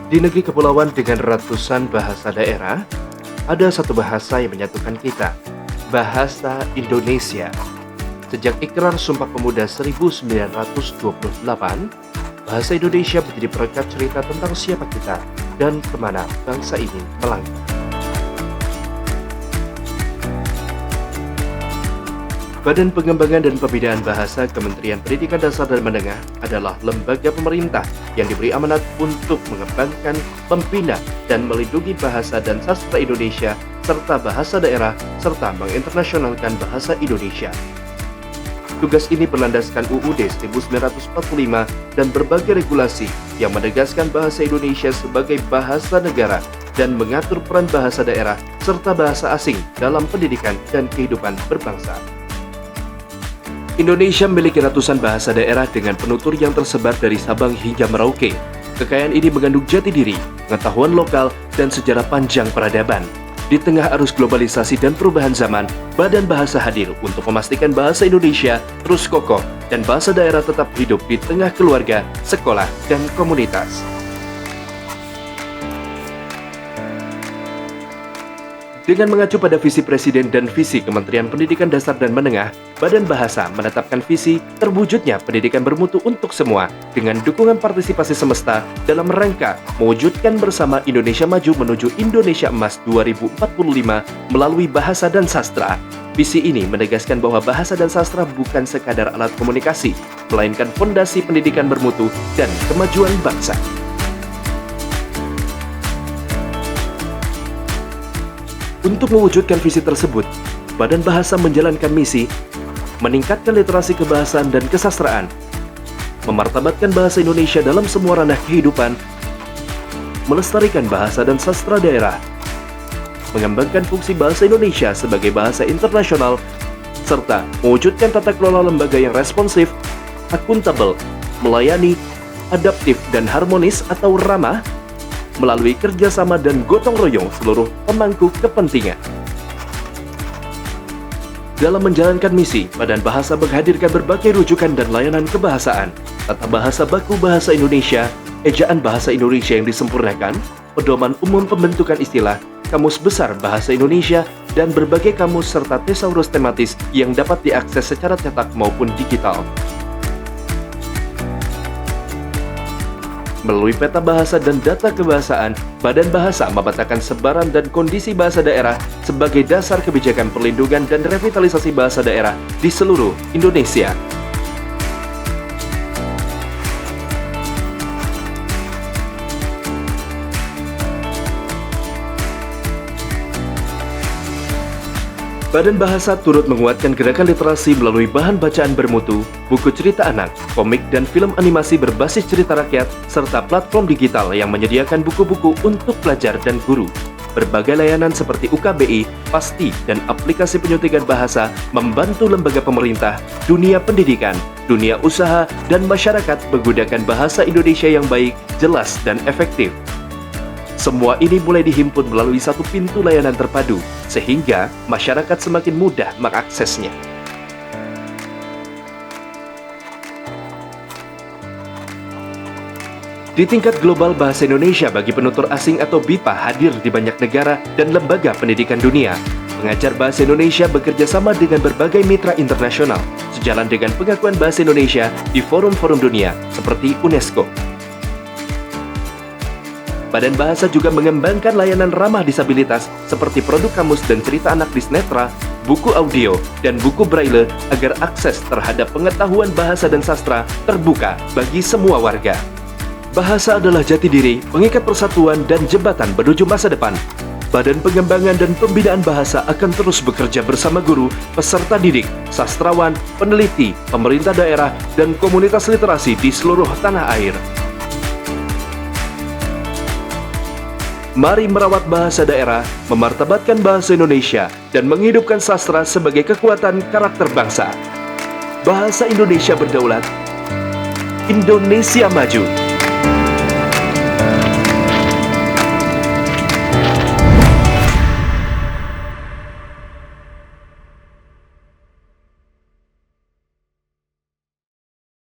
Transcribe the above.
Di negeri kepulauan dengan ratusan bahasa daerah, ada satu bahasa yang menyatukan kita, bahasa Indonesia. Sejak Ikrar Sumpah Pemuda 1928, bahasa Indonesia menjadi perekat cerita tentang siapa kita dan kemana bangsa ini melangkah. Badan Pengembangan dan Pembinaan Bahasa Kementerian Pendidikan Dasar dan Menengah adalah lembaga pemerintah yang diberi amanat untuk mengembangkan, membina, dan melindungi bahasa dan sastra Indonesia serta bahasa daerah serta menginternasionalkan bahasa Indonesia. Tugas ini berlandaskan UUD 1945 dan berbagai regulasi yang menegaskan bahasa Indonesia sebagai bahasa negara dan mengatur peran bahasa daerah serta bahasa asing dalam pendidikan dan kehidupan berbangsa. Indonesia memiliki ratusan bahasa daerah dengan penutur yang tersebar dari Sabang hingga Merauke. Kekayaan ini mengandung jati diri, pengetahuan lokal, dan sejarah panjang peradaban. Di tengah arus globalisasi dan perubahan zaman, Badan Bahasa hadir untuk memastikan bahasa Indonesia terus kokoh dan bahasa daerah tetap hidup di tengah keluarga, sekolah, dan komunitas. Dengan mengacu pada visi Presiden dan visi Kementerian Pendidikan Dasar dan Menengah, Badan Bahasa menetapkan visi terwujudnya pendidikan bermutu untuk semua dengan dukungan partisipasi semesta dalam rangka mewujudkan bersama Indonesia Maju menuju Indonesia Emas 2045 melalui bahasa dan sastra. Visi ini menegaskan bahwa bahasa dan sastra bukan sekadar alat komunikasi, melainkan fondasi pendidikan bermutu dan kemajuan bangsa. Untuk mewujudkan visi tersebut, Badan Bahasa menjalankan misi meningkatkan literasi kebahasaan dan kesastraan, memartabatkan bahasa Indonesia dalam semua ranah kehidupan, melestarikan bahasa dan sastra daerah, mengembangkan fungsi bahasa Indonesia sebagai bahasa internasional, serta mewujudkan tata kelola lembaga yang responsif, akuntabel, melayani, adaptif dan harmonis atau ramah, melalui kerjasama dan gotong royong seluruh pemangku kepentingan. Dalam menjalankan misi, Badan Bahasa menghadirkan berbagai rujukan dan layanan kebahasaan, tata bahasa baku bahasa Indonesia, ejaan bahasa Indonesia yang disempurnakan, pedoman umum pembentukan istilah, kamus besar bahasa Indonesia, dan berbagai kamus serta tesaurus tematis yang dapat diakses secara cetak maupun digital. Melalui peta bahasa dan data kebahasaan, Badan Bahasa memetakan sebaran dan kondisi bahasa daerah sebagai dasar kebijakan perlindungan dan revitalisasi bahasa daerah di seluruh Indonesia. Badan Bahasa turut menguatkan gerakan literasi melalui bahan bacaan bermutu, buku cerita anak, komik dan film animasi berbasis cerita rakyat, serta platform digital yang menyediakan buku-buku untuk pelajar dan guru. Berbagai layanan seperti UKBI, Pasti, dan aplikasi penyuntikan bahasa membantu lembaga pemerintah, dunia pendidikan, dunia usaha, dan masyarakat menggunakan bahasa Indonesia yang baik, jelas, dan efektif. Semua ini mulai dihimpun melalui satu pintu layanan terpadu, sehingga masyarakat semakin mudah mengaksesnya. Di tingkat global, bahasa Indonesia bagi penutur asing atau BIPA hadir di banyak negara dan lembaga pendidikan dunia. Pengajar bahasa Indonesia bekerja sama dengan berbagai mitra internasional, sejalan dengan pengakuan bahasa Indonesia di forum-forum dunia seperti UNESCO. Badan Bahasa juga mengembangkan layanan ramah disabilitas seperti produk kamus dan cerita anak di Snetra, buku audio, dan buku braille agar akses terhadap pengetahuan bahasa dan sastra terbuka bagi semua warga. Bahasa adalah jati diri, pengikat persatuan, dan jembatan menuju masa depan. Badan Pengembangan dan Pembinaan Bahasa akan terus bekerja bersama guru, peserta didik, sastrawan, peneliti, pemerintah daerah, dan komunitas literasi di seluruh tanah air. Mari merawat bahasa daerah, memartabatkan bahasa Indonesia, dan menghidupkan sastra sebagai kekuatan karakter bangsa. Bahasa Indonesia berdaulat, Indonesia maju.